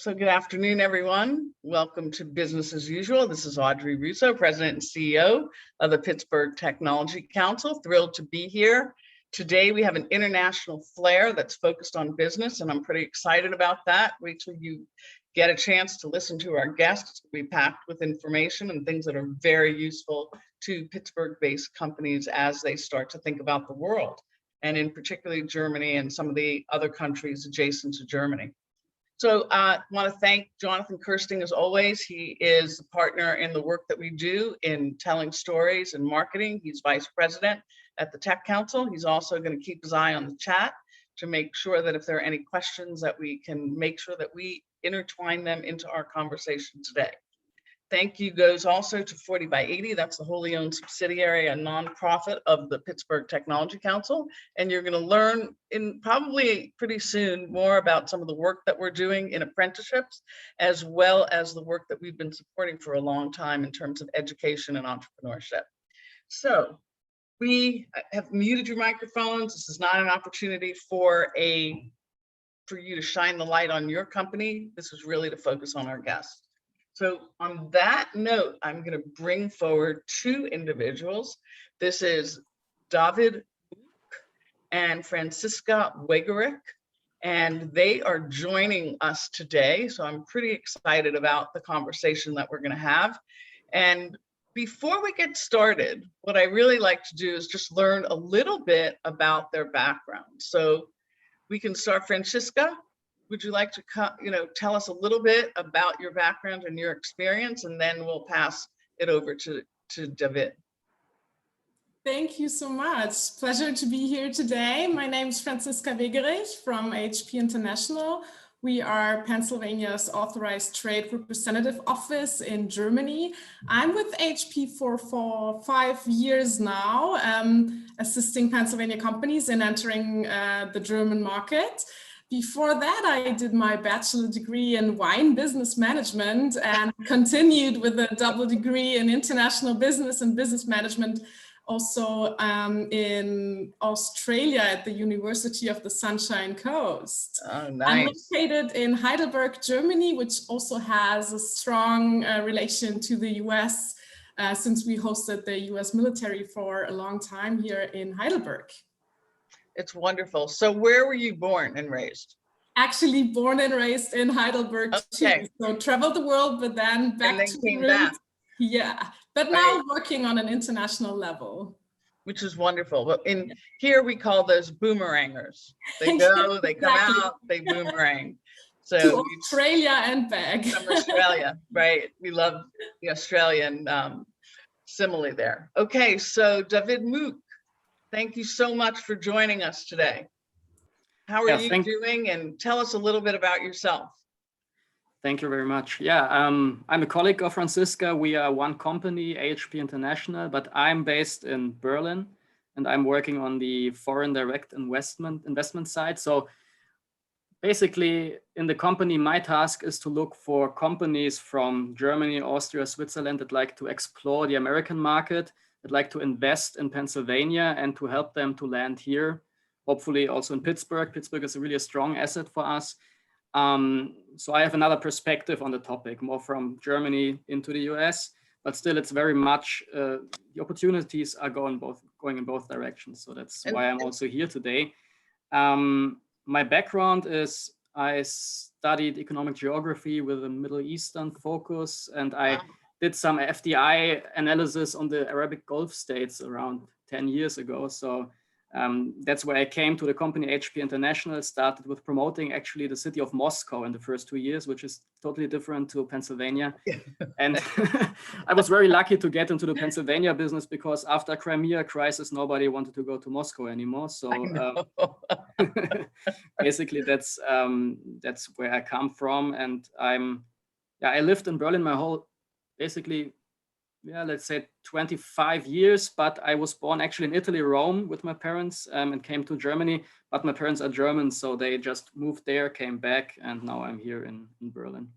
So good afternoon, everyone. Welcome to Business as Usual. This is Audrey Russo, President and CEO of the Pittsburgh Technology Council. Thrilled to be here. Today, we have an international flair that's focused on business, and I'm pretty excited about that. Wait till you get a chance to listen to our guests. We'll be packed with information and things that are very useful to Pittsburgh-based companies as they start to think about the world, and in particularly Germany and some of the other countries adjacent to Germany. So I want to thank Jonathan Kirsting as always. He is a partner in the work that we do in telling stories and marketing. He's vice president at the Tech Council. He's also going to keep his eye on the chat to make sure that if there are any questions that we can make sure that we intertwine them into our conversation today. Thank you goes also to 40 by 80. That's the wholly owned subsidiary, a nonprofit of the Pittsburgh Technology Council. And you're going to learn in probably pretty soon more about some of the work that we're doing in apprenticeships, as well as the work that we've been supporting for a long time in terms of education and entrepreneurship. So we have muted your microphones. This is not an opportunity for you to shine the light on your company. This is really to focus on our guests. So on that note, I'm going to bring forward two individuals. This is David and Francesca Wegerich, and they are joining us today. So I'm pretty excited about the conversation that we're going to have. And before we get started, what I really like to do is just learn a little bit about their background. So we can start. Francesca, would you like to tell us a little bit about your background and your experience, and then we'll pass it over to David. Thank you so much. Pleasure to be here today. My name is Francesca Wegerich from HP International. We are Pennsylvania's authorized trade representative office in Germany. I'm with HP for 5 years now, assisting Pennsylvania companies in entering the German market. Before that, I did my bachelor degree in wine business management and continued with a double degree in international business and business management, also in Australia at the University of the Sunshine Coast. Oh, nice. I'm located in Heidelberg, Germany, which also has a strong relation to the US since we hosted the US military for a long time here in Heidelberg. It's wonderful. So where were you born and raised? Actually born and raised in Heidelberg too. So traveled the world, but then back to the roots. Yeah, but now working on an international level. Which is wonderful. But here we call those boomerangers. They go, they come out, they boomerang. So to Australia and back. From Australia, right? We love the Australian simile there. Okay, so David Mook, thank you so much for joining us today. How are you doing? And tell us a little bit about yourself. Thank you very much. Yeah, I'm a colleague of Francesca. We are one company, HP International, but I'm based in Berlin and I'm working on the foreign direct investment side. So basically in the company, my task is to look for companies from Germany, Austria, Switzerland that like to explore the American market, that like to invest in Pennsylvania and to help them to land here, hopefully also in Pittsburgh. Pittsburgh is really a strong asset for us. So I have another perspective on the topic, more from Germany into the US, but still it's very much, the opportunities are going in both directions. So that's why I'm also here today. My background is I studied economic geography with a Middle Eastern focus, and I did some FDI analysis on the Arabic Gulf states around 10 years ago. So that's where I came to the company HP International, started with promoting actually the city of Moscow in the first 2 years, which is totally different to Pennsylvania. And I was very lucky to get into the Pennsylvania business because after Crimea crisis, nobody wanted to go to Moscow anymore. So basically that's where I come from. And I lived in Berlin my whole, basically, let's say 25 years, but I was born actually in Italy, Rome with my parents and came to Germany, but my parents are German. So they just moved there, came back, and now I'm here in Berlin.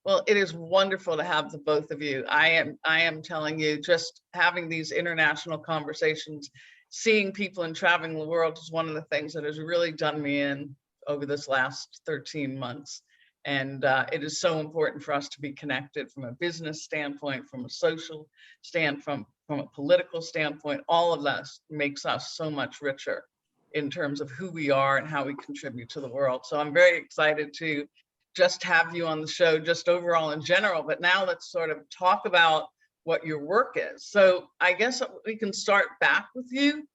Well, it is wonderful to have the both of you. I am telling you, just having these international conversations, seeing people and traveling the world is one of the things that has really done me in over this last 13 months. And it is so important for us to be connected from a business standpoint, from a social standpoint, from a political standpoint. All of that makes us so much richer in terms of who we are and how we contribute to the world. So I'm very excited to just have you on the show, just overall in general. But now let's sort of talk about what your work is. So I guess we can start back with you,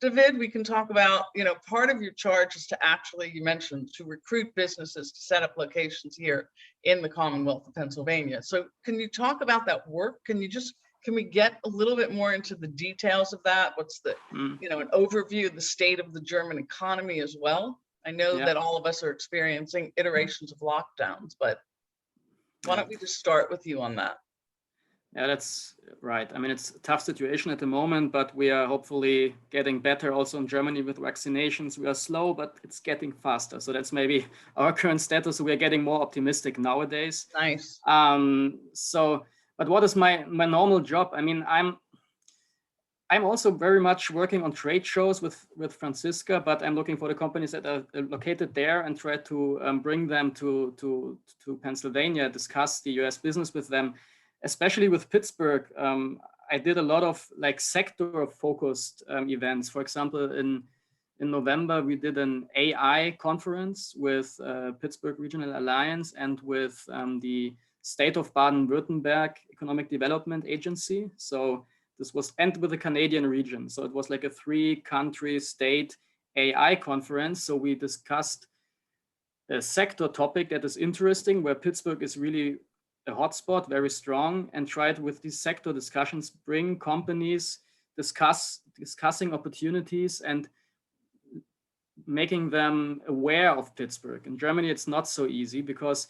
David. We can talk about, part of your charge is to actually, you mentioned, to recruit businesses to set up locations here in the Commonwealth of Pennsylvania. So can you talk about that work? Can we get a little bit more into the details of that? What's the, an overview of the state of the German economy as well? I know that all of us are experiencing iterations of lockdowns, but why don't we just start with you on that? Yeah, that's right. I mean, it's a tough situation at the moment, but we are hopefully getting better also in Germany with vaccinations. We are slow, but it's getting faster. So that's maybe our current status. We are getting more optimistic nowadays. Nice. But what is my normal job? I mean, I'm also very much working on trade shows with Francesca, but I'm looking for the companies that are located there and try to bring them to Pennsylvania, discuss the US business with them. Especially with Pittsburgh, I did a lot of sector-focused events. For example, in November, we did an AI conference with Pittsburgh Regional Alliance and with the State of Baden-Württemberg Economic Development Agency. So this was, and with the Canadian region. So it was like a 3-country state AI conference. So we discussed a sector topic that is interesting, where Pittsburgh is really a hotspot, very strong, and tried with these sector discussions, bring companies discussing opportunities and making them aware of Pittsburgh. In Germany, it's not so easy because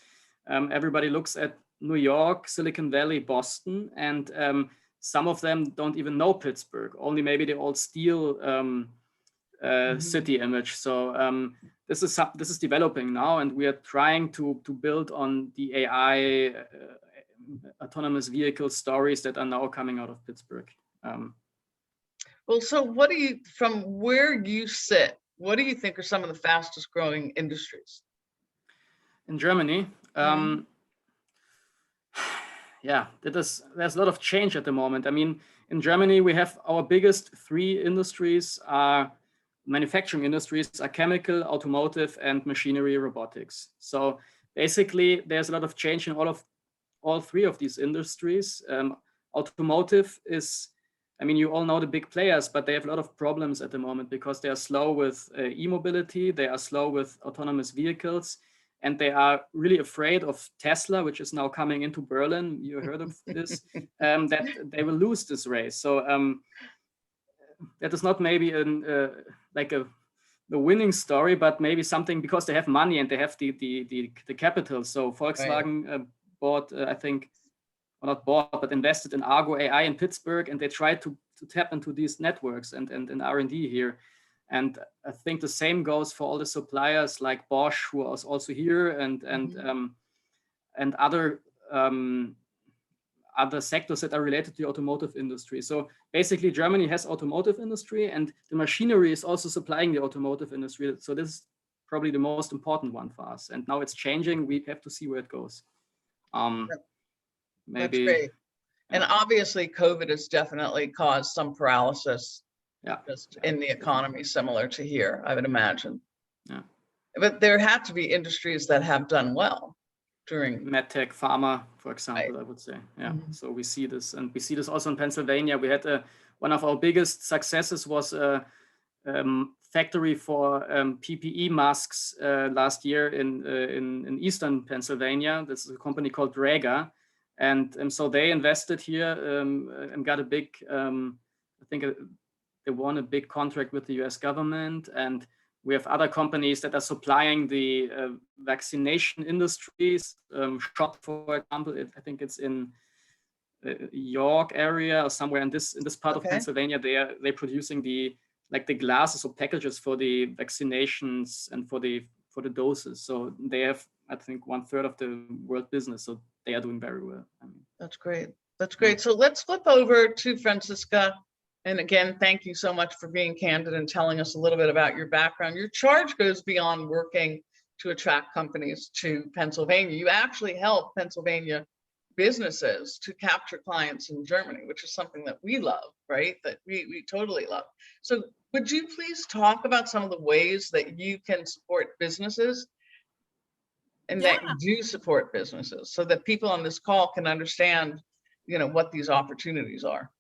everybody looks at New York, Silicon Valley, Boston, and some of them don't even know Pittsburgh, only maybe the old steel city image. So this is developing now, and we are trying to build on the AI autonomous vehicle stories that are now coming out of Pittsburgh. Well, so from where you sit, what do you think are some of the fastest growing industries in Germany? Yeah, there's a lot of change at the moment. I mean, in Germany, we have our biggest 3 industries are manufacturing industries are chemical, automotive, and machinery robotics. So basically, there's a lot of change in all 3 of these industries. Automotive is, I mean, you all know the big players, but they have a lot of problems at the moment because they are slow with e-mobility, they are slow with autonomous vehicles, and they are really afraid of Tesla, which is now coming into Berlin. You heard of this, that they will lose this race. So that is not maybe the winning story, but maybe something because they have money and they have the capital. So Volkswagen bought, I think, or not bought, but invested in Argo AI in Pittsburgh, and they tried to tap into these networks and R&D here. And I think the same goes for all the suppliers like Bosch, who is also here, and other sectors that are related to the automotive industry. So basically, Germany has automotive industry, and the machinery is also supplying the automotive industry. So this is probably the most important one for us. And now it's changing. We have to see where it goes. Maybe. That's great. Yeah. And obviously, COVID has definitely caused some paralysis. Just in the economy, similar to here, I would imagine. Yeah. But there have to be industries that have done well during medtech, pharma, for example, I would say. Yeah. So we see this, and we see this also in Pennsylvania. We had one of our biggest successes was a factory for PPE masks last year in eastern Pennsylvania. This is a company called Draeger, and so they invested here and got a big, I think they won a big contract with the US government, and we have other companies that are supplying the vaccination industries. Schott, for example, I think it's in York area or somewhere in this part of Pennsylvania. They're producing the glasses or packages for the vaccinations and for the doses. So they have, I think, 1/3 of the world business. So they are doing very well. I mean, that's great. That's great. So let's flip over to Francesca. And again, thank you so much for being candid and telling us a little bit about your background. Your charge goes beyond working to attract companies to Pennsylvania. You actually help Pennsylvania businesses to capture clients in Germany, which is something that we love, right? That we totally love. So would you please talk about some of the ways that you can support businesses and that you do support businesses so that people on this call can understand, what these opportunities are?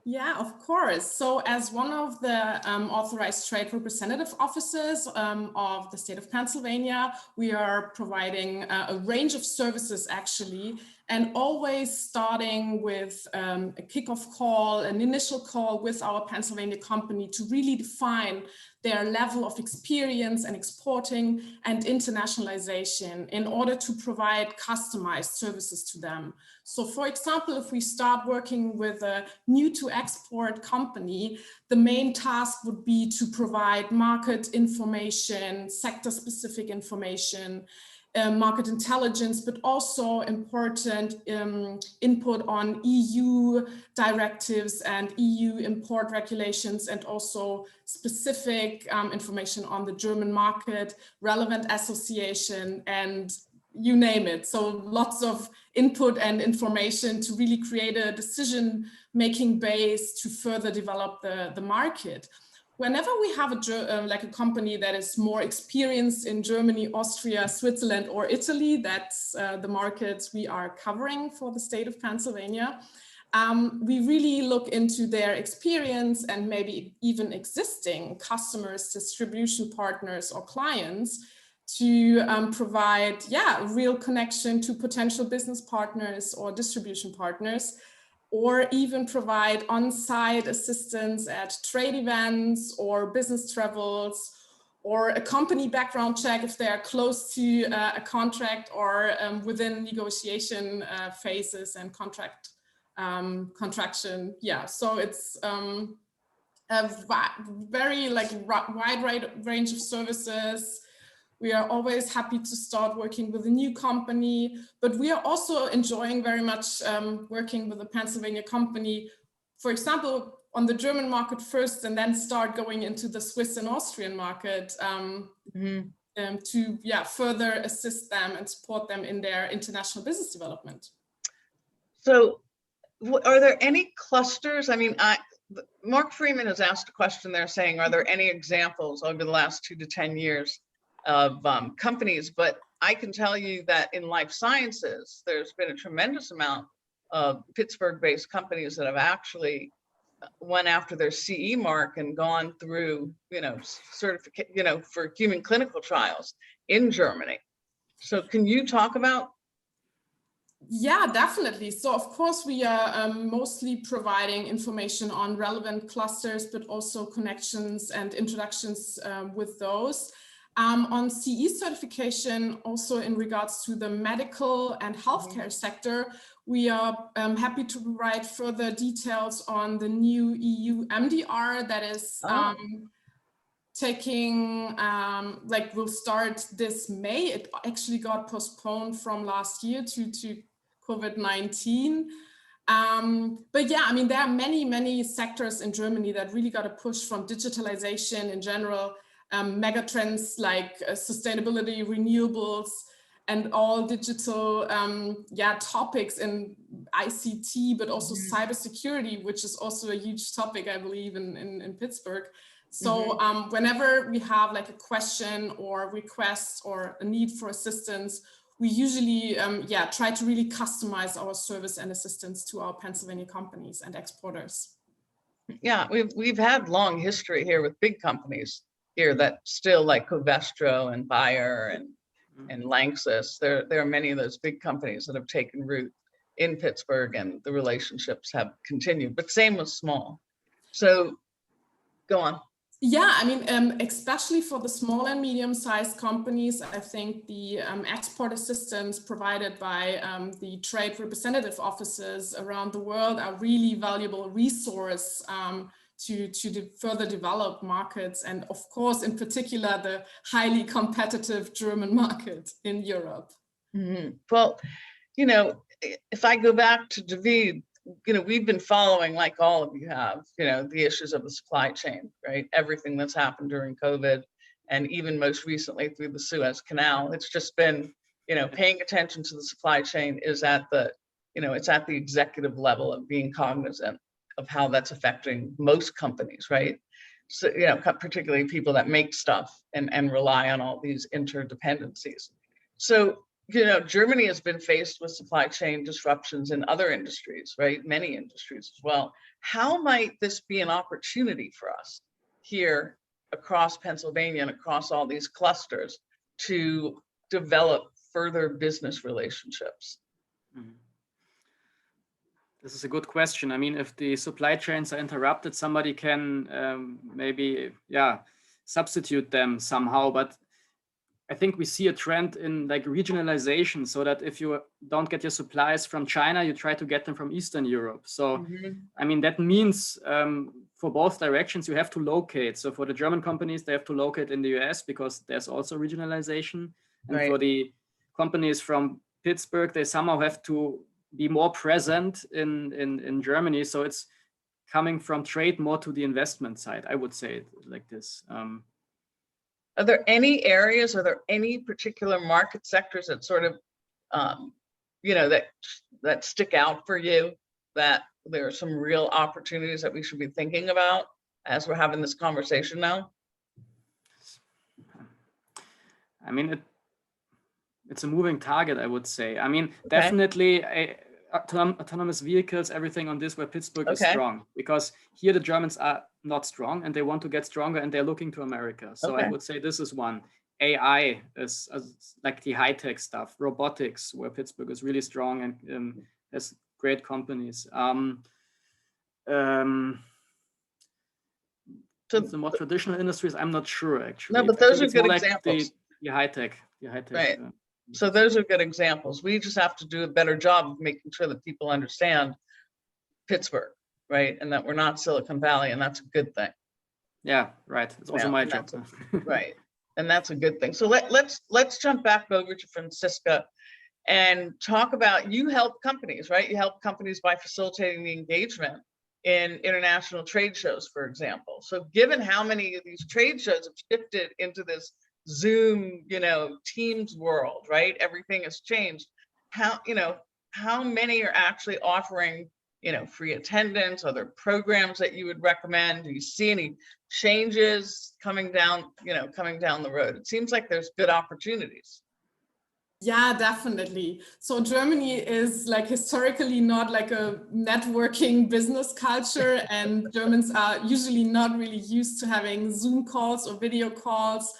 Yeah, of course. So as one of the authorized trade representative offices of the state of Pennsylvania, we are providing a range of services actually, and always starting with a kickoff call, an initial call with our Pennsylvania company to really define their level of experience and exporting and internationalization in order to provide customized services to them. So for example, if we start working with a new to export company, the main task would be to provide market information, sector specific information, market intelligence, but also important input on EU directives and EU import regulations, and also specific information on the German market, relevant association, and you name it. So lots of input and information to really create a decision-making base to further develop the market. Whenever we have a company that is more experienced in Germany, Austria, Switzerland, or Italy, that's the markets we are covering for the state of Pennsylvania, we really look into their experience and maybe even existing customers, distribution partners, or clients to provide, a real connection to potential business partners or distribution partners, or even provide on-site assistance at trade events or business travels, or a company background check if they are close to a contract or within negotiation phases and contraction. Yeah, so it's a very wide range of services. We are always happy to start working with a new company, but we are also enjoying very much working with a Pennsylvania company, for example, on the German market first, and then start going into the Swiss and Austrian market to further assist them and support them in their international business development. So are there any clusters? I mean, Mark Freeman has asked a question there saying, are there any examples over the last 2 to 10 years of companies? But I can tell you that in life sciences, there's been a tremendous amount of Pittsburgh-based companies that have actually went after their CE mark and gone through, certificate, for human clinical trials in Germany. So can you talk about? Yeah, definitely. So of course, we are mostly providing information on relevant clusters, but also connections and introductions with those. On CE certification, also in regards to the medical and healthcare sector, we are happy to provide further details on the new EU MDR that is will start this May. It actually got postponed from last year to COVID-19. But yeah, I mean, there are many sectors in Germany that really got a push from digitalization in general, megatrends like sustainability, renewables, and all digital topics in ICT, but also cybersecurity, which is also a huge topic, I believe, in Pittsburgh. So whenever we have like a question or request or a need for assistance, we usually try to really customize our service and assistance to our Pennsylvania companies and exporters. Yeah, we've had long history here with big companies here that still, like Covestro and Bayer and Lanxess. There are many of those big companies that have taken root in Pittsburgh, and the relationships have continued, but same with small. So go on. Yeah, I mean, especially for the small and medium-sized companies, I think the export assistance provided by the trade representative offices around the world are really valuable resource to further develop markets, and of course, in particular, the highly competitive German market in Europe. Well, if I go back to David, we've been following, like all of you have, the issues of the supply chain, right? Everything that's happened during COVID and even most recently through the Suez Canal. It's just been, paying attention to the supply chain is at the, it's at the executive level of being cognizant of how that's affecting most companies, right? So, particularly people that make stuff and rely on all these interdependencies. So, Germany has been faced with supply chain disruptions in other industries, right? Many industries as well. How might this be an opportunity for us here across Pennsylvania and across all these clusters to develop further business relationships? Mm-hmm. This is a good question. I mean, if the supply chains are interrupted, somebody can maybe, substitute them somehow. But I think we see a trend in like regionalization, so that if you don't get your supplies from China, you try to get them from Eastern Europe. So, I mean, that means for both directions, you have to locate. So for the German companies, they have to locate in the US because there's also regionalization. And Right. For the companies from Pittsburgh, they somehow have to be more present in Germany. So it's coming from trade more to the investment side, I would say it like this. Are there any areas, are there any particular market sectors that sort of, that stick out for you, that there are some real opportunities that we should be thinking about as we're having this conversation now? I mean, it's a moving target, I would say. I mean, definitely autonomous vehicles, everything on this where Pittsburgh is strong, because here the Germans are not strong and they want to get stronger and they're looking to America. So I would say this is one. AI is like the high-tech stuff, robotics, where Pittsburgh is really strong and has great companies. So the more traditional industries, I'm not sure actually. No, but those are good examples. The high-tech. Right. So those are good examples. We just have to do a better job of making sure that people understand Pittsburgh, right? And that we're not Silicon Valley, and that's a good thing. Yeah, right. It's also my job. Right. And that's a good thing. So let's jump back over to Francesca and talk about, you help companies, right? You help companies by facilitating the engagement in international trade shows, for example. So given how many of these trade shows have shifted into this Zoom, Teams world, right? Everything has changed. How many are actually offering, free attendance? Are there programs that you would recommend? Do you see any changes coming down the road? It seems like there's good opportunities. Yeah, definitely. So Germany is like historically not like a networking business culture, and Germans are usually not really used to having Zoom calls or video calls.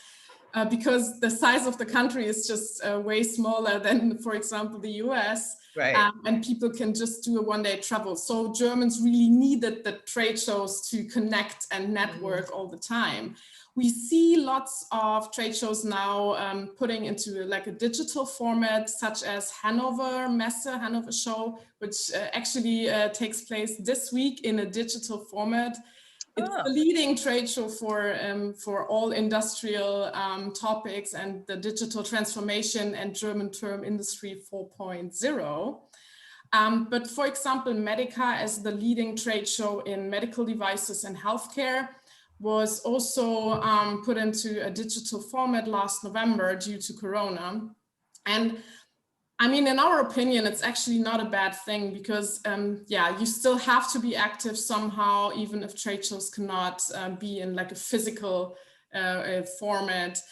Because the size of the country is just way smaller than, for example, the US. Right. And people can just do a one-day travel. So Germans really needed the trade shows to connect and network all the time. We see lots of trade shows now putting into like a digital format, such as Hanover Show, which actually takes place this week in a digital format. It's the leading trade show for all industrial topics and the digital transformation and German term Industry 4.0. But for example, Medica, as the leading trade show in medical devices and healthcare, was also put into a digital format last November due to Corona. And I mean, in our opinion, it's actually not a bad thing because, you still have to be active somehow, even if trade shows cannot be in like a physical format.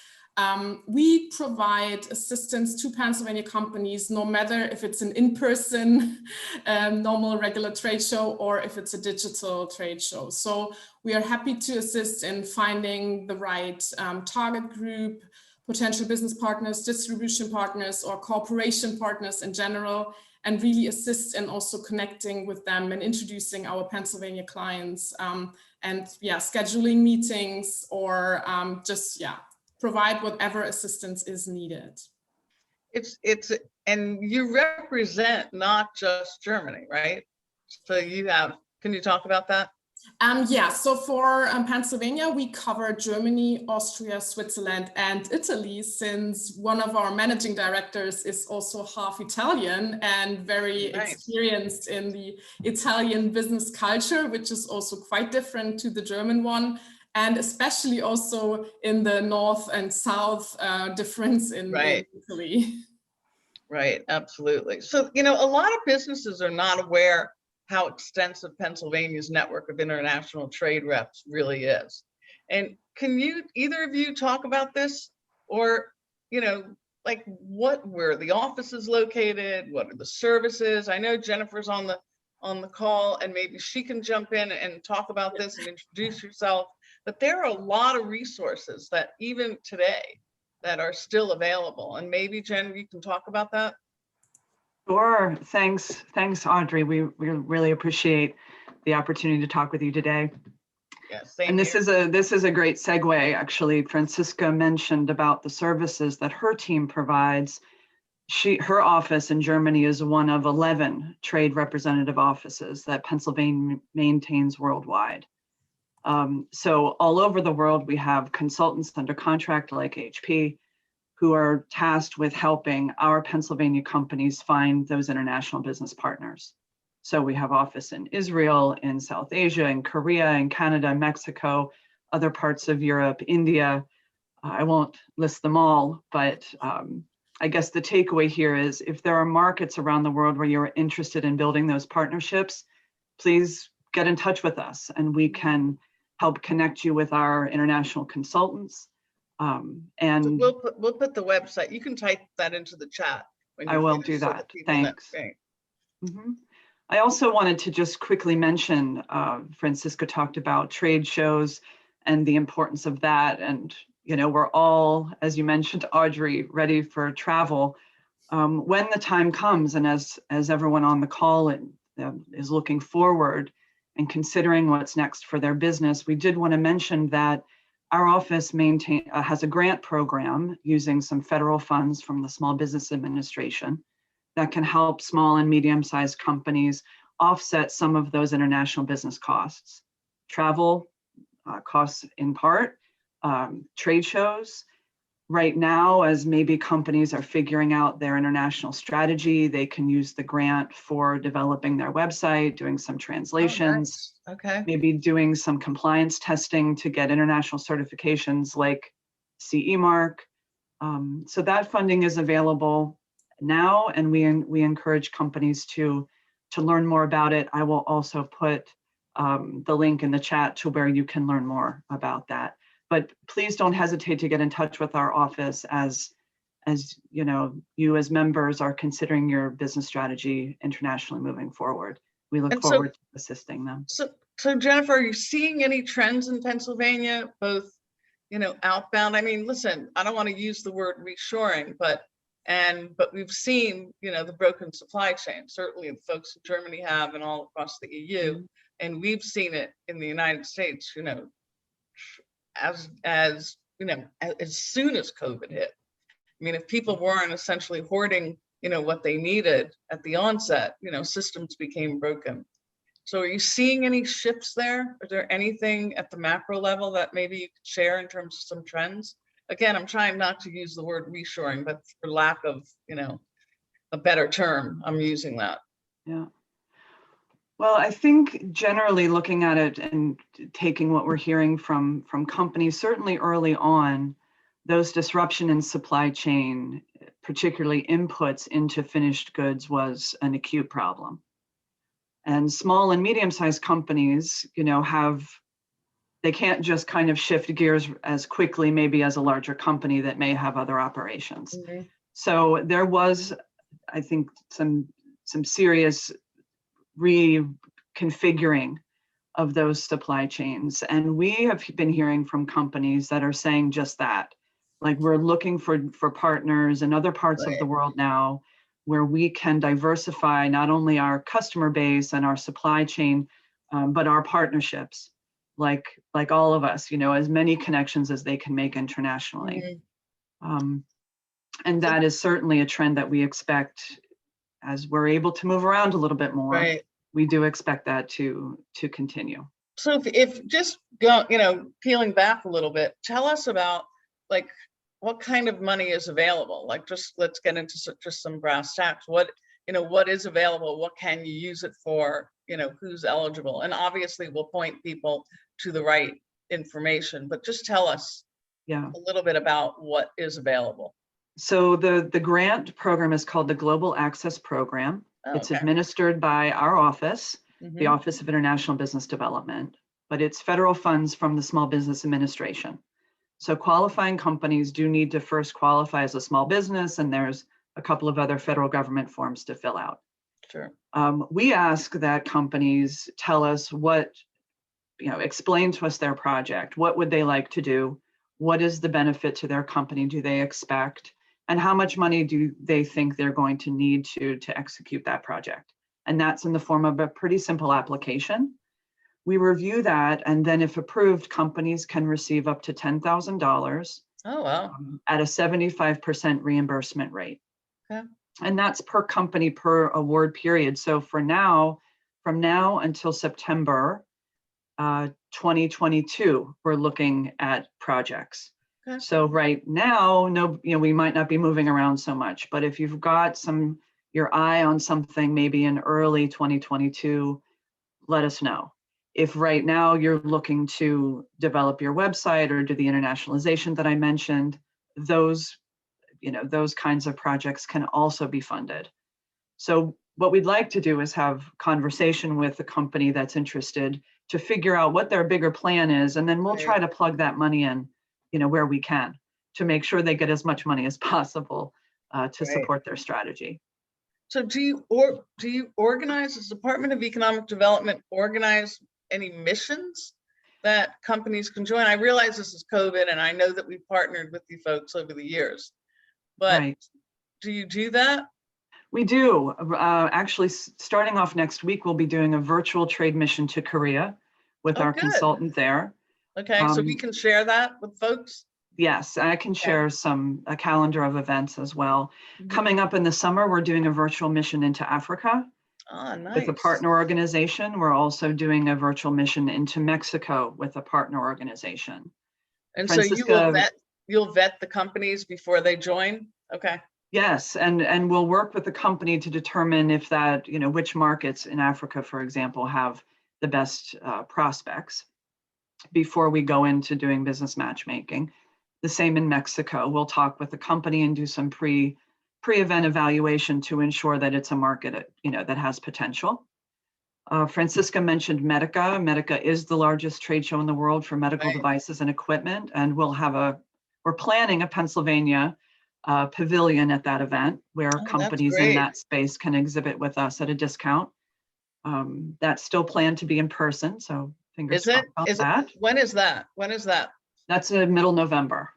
We provide assistance to Pennsylvania companies, no matter if it's an in-person normal regular trade show or if it's a digital trade show. So we are happy to assist in finding the right target group, potential business partners, distribution partners, or cooperation partners in general, and really assist in also connecting with them and introducing our Pennsylvania clients and scheduling meetings or provide whatever assistance is needed. And you represent not just Germany, right? So can you talk about that? So for Pennsylvania, we cover Germany, Austria, Switzerland, and Italy, since one of our managing directors is also half Italian and very experienced in the Italian business culture, which is also quite different to the German one. and especially also in the north and south difference in Italy. Right, absolutely. So, you know, a lot of businesses are not aware how extensive Pennsylvania's network of international trade reps really is. And can you, either of you, talk about this? Or, you know, like where the office is located, what are the services? I know Jennifer's on the call, and maybe she can jump in and talk about this and introduce herself. But there are a lot of resources that even today that are still available. And maybe Jen, you can talk about that. Sure. Thanks, Audrey. We really appreciate the opportunity to talk with you today. Yes, and this is a great segue. Actually, Francesca mentioned about the services that her team provides. Her office in Germany is one of 11 trade representative offices that Pennsylvania maintains worldwide. So all over the world, we have consultants under contract like HP who are tasked with helping our Pennsylvania companies find those international business partners. So we have office in Israel, in South Asia, in Korea, in Canada, Mexico, other parts of Europe, India. I won't list them all, but I guess the takeaway here is if there are markets around the world where you're interested in building those partnerships, please get in touch with us and we can help connect you with our international consultants. And so we'll put the website. You can type that into the chat. When I will do that. Thanks. I also wanted to just quickly mention, Francesca talked about trade shows and the importance of that. And, you know, we're all, as you mentioned, Audrey, ready for travel. When the time comes, and as everyone on the call is looking forward and considering what's next for their business, we did want to mention that our office has a grant program using some federal funds from the Small Business Administration that can help small and medium-sized companies offset some of those international business costs. Travel costs in part, trade shows. Right now, as maybe companies are figuring out their international strategy, they can use the grant for developing their website, doing some translations, maybe doing some compliance testing to get international certifications like CE mark. So that funding is available now, and we encourage companies to learn more about it. I will also put the link in the chat to where you can learn more about that. But please don't hesitate to get in touch with our office as you know, you as members are considering your business strategy internationally moving forward. We look forward to assisting them. So Jennifer, are you seeing any trends in Pennsylvania, both, you know, outbound? I mean, listen, I don't want to use the word reshoring, but we've seen, you know, the broken supply chain. Certainly the folks in Germany have, and all across the EU, and we've seen it in the United States, you know, as you know, as soon as COVID hit. I mean, if people weren't essentially hoarding, you know, what they needed at the onset, you know, systems became broken. So are you seeing any shifts there? Is there anything at the macro level that maybe you could share in terms of some trends? Again, I'm trying not to use the word reshoring, but for lack of, you know, a better term, I'm using that. Yeah. Well, I think generally looking at it and taking what we're hearing from companies, certainly early on, those disruption in supply chain, particularly inputs into finished goods, was an acute problem. And small and medium-sized companies, you know, they can't just kind of shift gears as quickly maybe as a larger company that may have other operations. So there was, I think, some serious reconfiguring of those supply chains. And we have been hearing from companies that are saying just that. Like, we're looking for partners in other parts of the world now where we can diversify not only our customer base and our supply chain, but our partnerships, like all of us, you know, as many connections as they can make internationally. And that is certainly a trend that we expect as we're able to move around a little bit more. We do expect that to continue. So if just go, you know, peeling back a little bit, tell us about like what kind of money is available. Like, just let's get into just some brass tacks. What, you know, what is available? What can you use it for? You know, who's eligible? And obviously we'll point people to the right information, but just tell us Yeah. a little bit about what is available. So the grant program is called the Global Access Program. Oh, it's okay. administered by our office, the Mhm. Office of International Business Development, but it's federal funds from the Small Business Administration. So qualifying companies do need to first qualify as a small business, and there's a couple of other federal government forms to fill out. Sure. We ask that companies tell us what, explain to us their project. What would they like to do? What is the benefit to their company do they expect? And how much money do they think they're going to need to execute that project? And that's in the form of a pretty simple application. We review that, and then if approved, companies can receive up to $10,000 Oh, wow. at a 75% reimbursement rate. Okay. And that's per company per award period. So from now until September 2022, we're looking at projects. Okay. So right now, we might not be moving around so much, but if you've got your eye on something maybe in early 2022, let us know. If right now you're looking to develop your website or do the internationalization that I mentioned, those kinds of projects can also be funded. So what we'd like to do is have conversation with the company that's interested to figure out what their bigger plan is, and then we'll try to plug that money in, where we can, to make sure they get as much money as possible to support their strategy. So do you organize, as Department of Economic Development, organize any missions that companies can join? I realize this is COVID, and I know that we've partnered with you folks over the years, but Right. Do you do that? We do. Actually, starting off next week, we'll be doing a virtual trade mission to Korea with our consultant there. Okay, so we can share that with folks? Yes, I can share a calendar of events as well. Mm-hmm. Coming up in the summer, we're doing a virtual mission into Africa. Nice. With a partner organization. We're also doing a virtual mission into Mexico with a partner organization. And Francesca, so you'll vet the companies before they join? Okay. Yes, and we'll work with the company to determine if that, which markets in Africa, for example, have the best prospects before we go into doing business matchmaking. The same in Mexico. We'll talk with the company and do some pre-event evaluation to ensure that it's a market, that has potential. Francesca mentioned Medica. Medica is the largest trade show in the world for medical devices and equipment, and we're planning a Pennsylvania pavilion at that event where companies in that space can exhibit with us at a discount. That's still planned to be in person, so fingers crossed about that. When is that? That's middle November.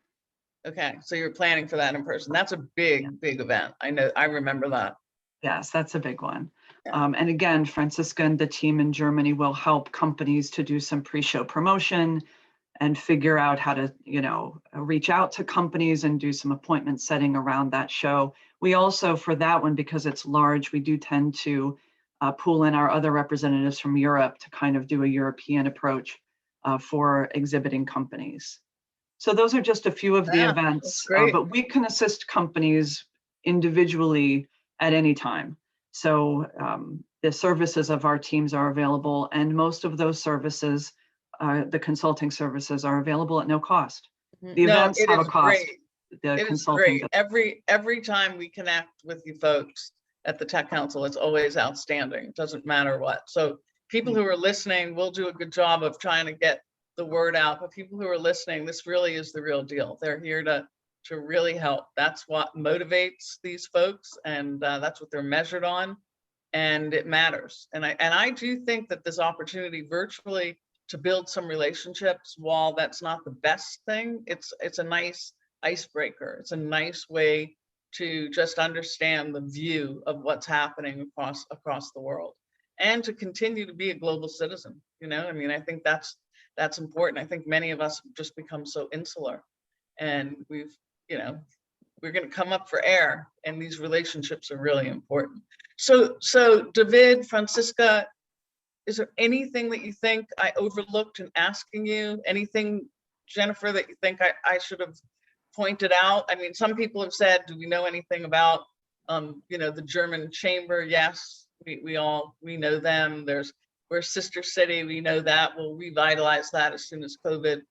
Okay, so you're planning for that in person. That's a big event. I remember that. Yes, that's a big one. Yeah. And again, Francesca and the team in Germany will help companies to do some pre-show promotion and figure out how to, reach out to companies and do some appointment setting around that show. We also, for that one, because it's large, we do tend to pool in our other representatives from Europe to kind of do a European approach for exhibiting companies. So those are just a few of the events, but we can assist companies individually at any time. So the services of our teams are available, and most of those services, the consulting services, are available at no cost. The events have a cost. It is great. Every time we connect with you folks at the Tech Council, it's always outstanding. It doesn't matter what. So people who are listening, we'll do a good job of trying to get the word out, but people who are listening, this really is the real deal. They're here to really help. That's what motivates these folks, and that's what they're measured on, and it matters. And I do think that this opportunity virtually to build some relationships, while that's not the best thing, it's a nice icebreaker. It's a nice way to just understand the view of what's happening across the world, and to continue to be a global citizen. I think that's important. I think many of us have just become so insular, and we're going to come up for air, and these relationships are really important. So David, Francesca, is there anything that you think I overlooked in asking you? Anything, Jennifer, that you think I should have pointed out? Some people have said, do we know anything about, the German chamber? Yes, we know them. There's We're a sister city. We know that. We'll revitalize that as soon as COVID,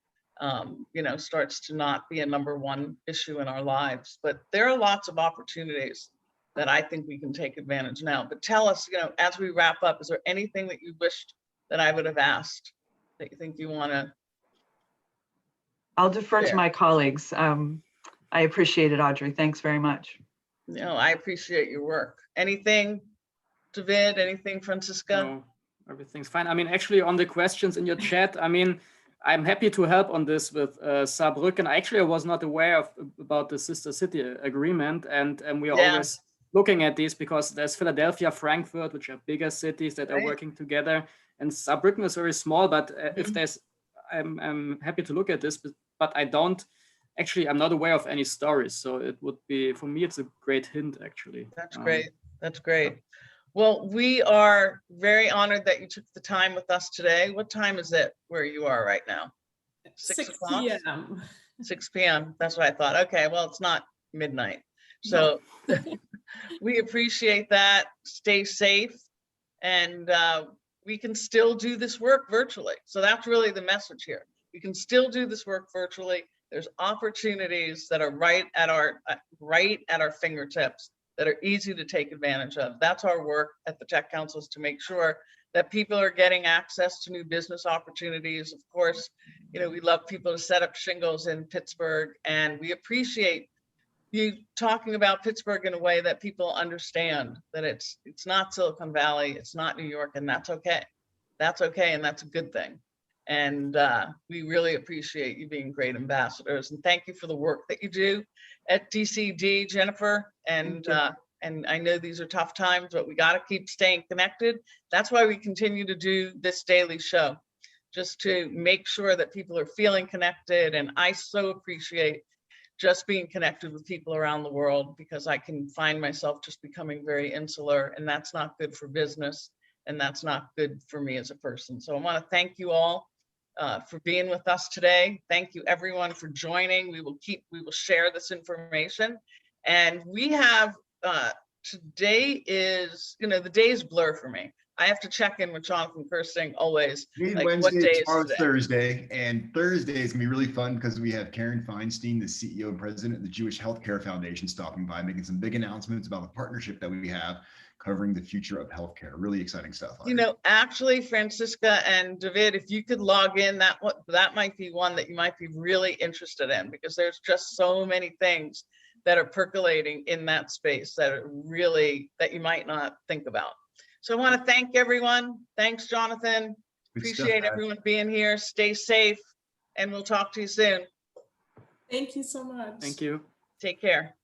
starts to not be a #1 issue in our lives. But there are lots of opportunities that I think we can take advantage now. But tell us, as we wrap up, is there anything that you wished that I would have asked that you think you want to? I'll defer to my colleagues. I appreciate it, Audrey. Thanks very much. No, I appreciate your work. Anything, David? Anything, Francesca? No, everything's fine. I mean, actually, on the questions in your chat, I mean, I'm happy to help on this with Saarbrücken. Actually, I was not aware about the sister city agreement, and we are always looking at these because there's Philadelphia, Frankfurt, which are bigger cities that are working together, and Saarbrücken is very small. But if there's, I'm happy to look at this, but I don't. Actually, I'm not aware of any stories, so it would be, for me, it's a great hint, actually. That's great. That's great. Well, we are very honored that you took the time with us today. What time is it where you are right now? 6 o'clock? 6 p.m. 6 p.m. That's what I thought. Okay, well, it's not midnight. So we appreciate that. Stay safe. And we can still do this work virtually. So that's really the message here. We can still do this work virtually. There's opportunities that are right at our fingertips that are easy to take advantage of. That's our work at the Tech Council, is to make sure that people are getting access to new business opportunities. Of course, we love people to set up shingles in Pittsburgh, and we appreciate you talking about Pittsburgh in a way that people understand that it's not Silicon Valley, it's not New York, and that's okay. That's okay, and that's a good thing. And we really appreciate you being great ambassadors. And thank you for the work that you do at DCD, Jennifer. And I know these are tough times, but we got to keep staying connected. That's why we continue to do this daily show, just to make sure that people are feeling connected. And I so appreciate just being connected with people around the world, because I can find myself just becoming very insular, and that's not good for business. And that's not good for me as a person. So I want to thank you all for being with us today. Thank you everyone for joining. We will share this information. And we have, today is, the days blur for me. I have to check in with Jonathan Kirsting always. Like, Wednesday, tomorrow's Thursday, and Thursday is gonna be really fun because we have Karen Feinstein, the CEO and president of the Jewish Healthcare Foundation, stopping by, making some big announcements about the partnership that we have covering the future of healthcare. Really exciting stuff. Actually, Francesca and David, if you could log in, that might be one that you might be really interested in, because there's just so many things that are percolating in that space that you might not think about. So I want to thank everyone. Thanks, Jonathan. Appreciate everyone being here. Stay safe, and we'll talk to you soon. Thank you so much. Thank you. Take care.